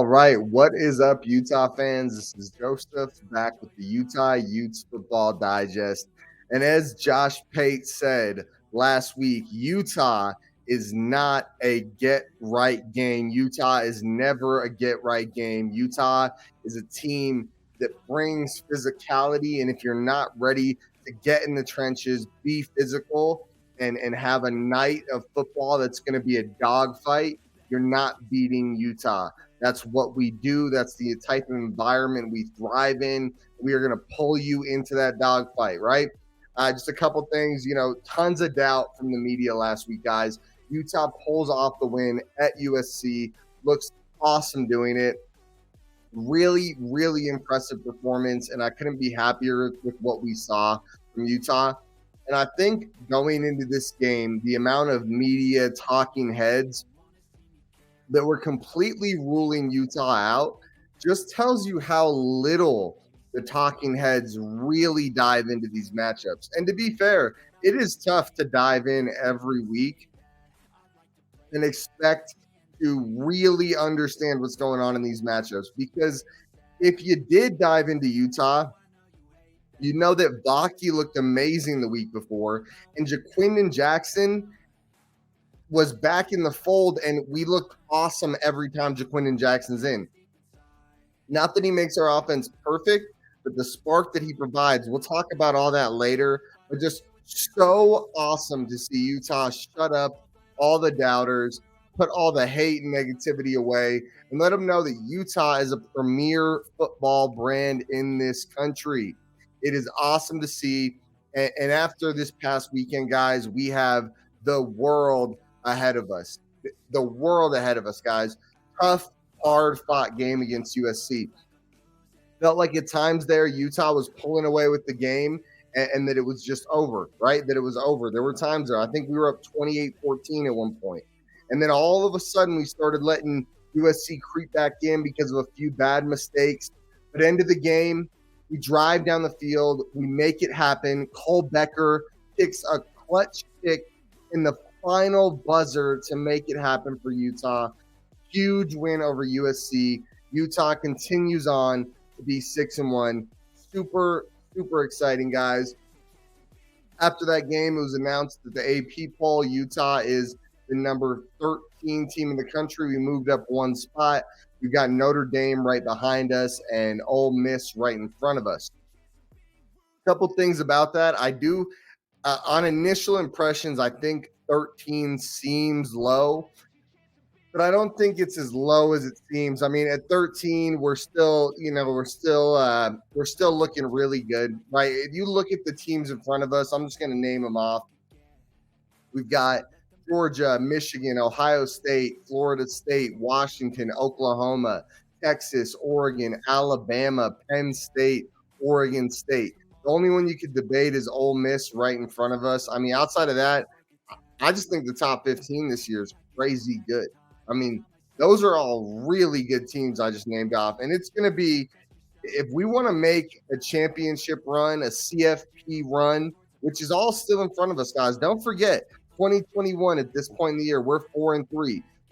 All right, what is up, Utah fans? This is Joseph back with the Utah Utes Football Digest. And as Josh Pate said last week, Utah is not a get right game. Utah is never a get right game. Utah is a team that brings physicality. And if you're not ready to get in the trenches, be physical, and have a night of football that's going to be a dogfight, you're not beating Utah. That's what we do. That's the type of environment we thrive in. We are going to pull you into that dogfight, right? Just a couple things, tons of doubt from the media last week, guys. Utah pulls off the win at USC. Looks awesome doing it. Really, really impressive performance, and I couldn't be happier with what we saw from Utah. And I think going into this game, the amount of media talking heads that were completely ruling Utah out just tells you how little the talking heads really dive into these matchups. And to be fair, it is tough to dive in every week and expect to really understand what's going on in these matchups, because if you did dive into Utah, you know that Baki looked amazing the week before, and Jaquindon Jackson was back in the fold, and we looked awesome every time Jaquindon Jackson's in. Not that he makes our offense perfect, but the spark that he provides, we'll talk about all that later, but just so awesome to see Utah shut up all the doubters, put all the hate and negativity away, and let them know that Utah is a premier football brand in this country. It is awesome to see. And after this past weekend, guys, we have the world ahead of us. The world ahead of us, guys. Tough, hard-fought game against USC. Felt like at times there Utah was pulling away with the game and that it was just over, right? That it was over. There were times there. I think we were up 28-14 at one point. And then all of a sudden we started letting USC creep back in because of a few bad mistakes. But end of the game, we drive down the field. We make it happen. Cole Becker kicks a clutch kick in the final buzzer to make it happen for Utah. Huge win over USC. Utah continues on to be 6-1. Super, super exciting, guys. After that game, it was announced that the AP poll, Utah is the number 13 team in the country. We moved up one spot. We've got Notre Dame right behind us and Ole Miss right in front of us. A couple things about that. I do, on initial impressions, I think 13 seems low, but I don't think it's as low as it seems. I mean, at 13, we're still looking really good, right? If you look at the teams in front of us, I'm just going to name them off. We've got Georgia, Michigan, Ohio State, Florida State, Washington, Oklahoma, Texas, Oregon, Alabama, Penn State, Oregon State. The only one you could debate is Ole Miss right in front of us. I mean, outside of that, I just think the top 15 this year is crazy good. I mean, those are all really good teams I just named off. And it's going to be, if we want to make a championship run, a CFP run, which is all still in front of us, guys, don't forget, 2021 at this point in the year, we're 4-3.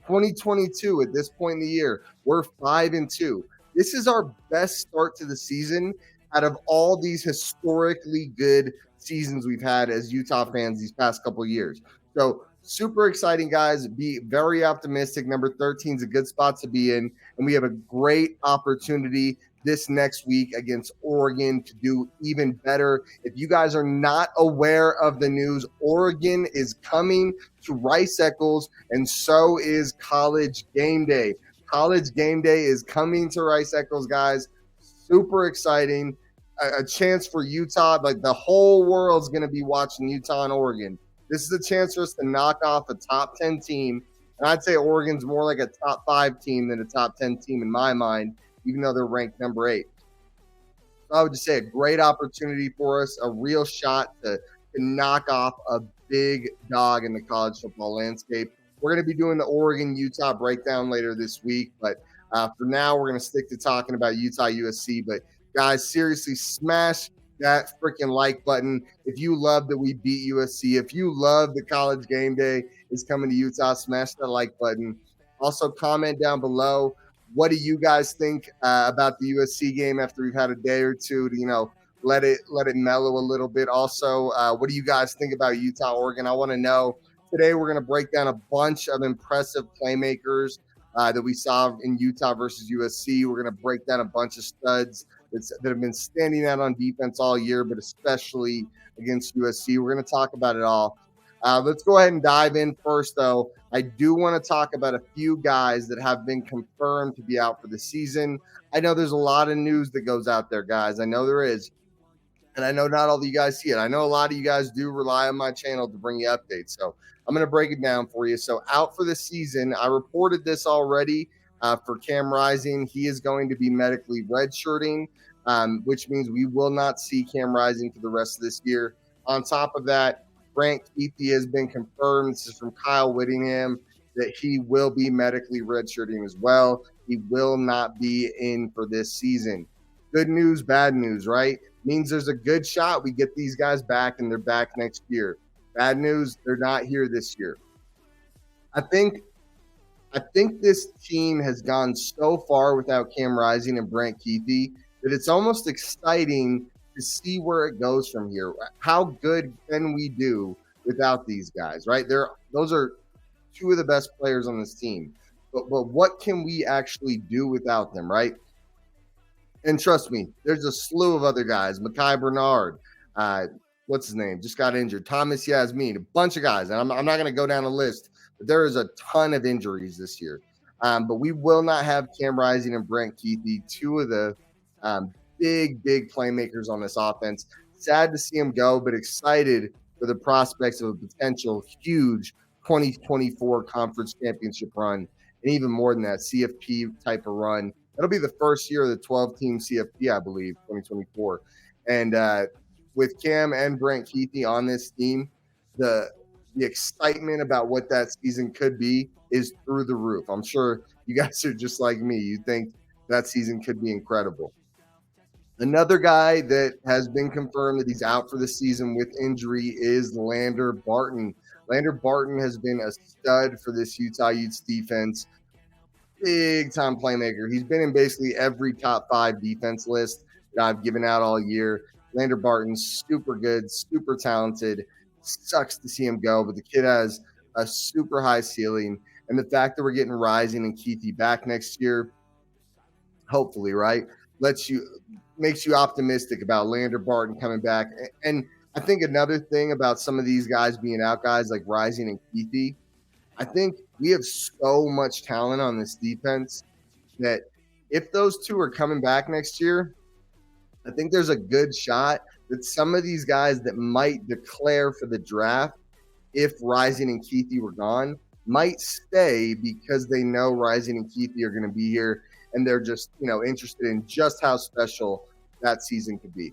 2022 at this point in the year, we're 5-2. This is our best start to the season out of all these historically good seasons we've had as Utah fans these past couple of years. So super exciting, guys. Be very optimistic. Number 13 is a good spot to be in, and we have a great opportunity this next week against Oregon to do even better. If you guys are not aware of the news, Oregon is coming to Rice-Eccles, and so is College Game Day. College Game Day is coming to Rice-Eccles, guys. Super exciting. A chance for Utah. Like, the whole world's going to be watching Utah and Oregon. This is a chance for us to knock off a top 10 team. And I'd say Oregon's more like a top 5 team than a top 10 team in my mind, even though they're ranked number 8. So I would just say a great opportunity for us, a real shot to knock off a big dog in the college football landscape. We're going to be doing the Oregon-Utah breakdown later this week, but for now, we're going to stick to talking about Utah-USC. But, guys, seriously, smash that freaking like button. If you love that we beat USC, if you love the College Game Day is coming to Utah, smash that like button. Also, comment down below what do you guys think about the USC game after we've had a day or two to let it mellow a little bit? Also, what do you guys think about Utah, Oregon? I want to know. Today, we're going to break down a bunch of impressive playmakers that we saw in Utah versus USC. We're going to break down a bunch of studs that have been standing out on defense all year, but especially against USC. We're going to talk about it all. Let's go ahead and dive in first, though. I do want to talk about a few guys that have been confirmed to be out for the season. I know there's a lot of news that goes out there, guys. I know there is. And I know not all of you guys see it. I know a lot of you guys do rely on my channel to bring you updates. So I'm going to break it down for you. So out for the season, I reported this already for Cam Rising. He is going to be medically redshirting, which means we will not see Cam Rising for the rest of this year. On top of that, Brant Kuithe has been confirmed. This is from Kyle Whittingham, that he will be medically redshirting as well. He will not be in for this season. Good news, bad news, right? Means there's a good shot we get these guys back and they're back next year. Bad news, they're not here this year. I think this team has gone so far without Cam Rising and Brant Kuithe that it's almost exciting to see where it goes from here. How good can we do without these guys, right? Those are two of the best players on this team. But what can we actually do without them, right? And trust me, there's a slew of other guys. Mekhi Bernard, what's his name? Just got injured. Thomas Yasmin, a bunch of guys. And I'm not going to go down a list, but there is a ton of injuries this year. But we will not have Cam Rising and Brant Kuithe, two of the big playmakers on this offense. Sad to see them go, but excited for the prospects of a potential huge 2024 conference championship run, and even more than that, CFP type of run. That'll be the first year of the 12-team CFP, I believe, 2024. And with Cam and Brant Kuithe on this team, the excitement about what that season could be is through the roof. I'm sure you guys are just like me. You think that season could be incredible. Another guy that has been confirmed that he's out for the season with injury is Lander Barton. Lander Barton has been a stud for this Utah Utes defense. Big-time playmaker. He's been in basically every top 5 defense list that I've given out all year. Lander Barton's super good, super talented. Sucks to see him go, but the kid has a super high ceiling. And the fact that we're getting Rising and Kuithe back next year, hopefully, right, makes you optimistic about Lander Barton coming back. And I think another thing about some of these guys being out, guys like Rising and Kuithe, I think we have so much talent on this defense that if those two are coming back next year, I think there's a good shot that some of these guys that might declare for the draft, if Rising and Kuithe were gone, might stay because they know Rising and Kuithe are going to be here, and they're just interested in just how special that season could be.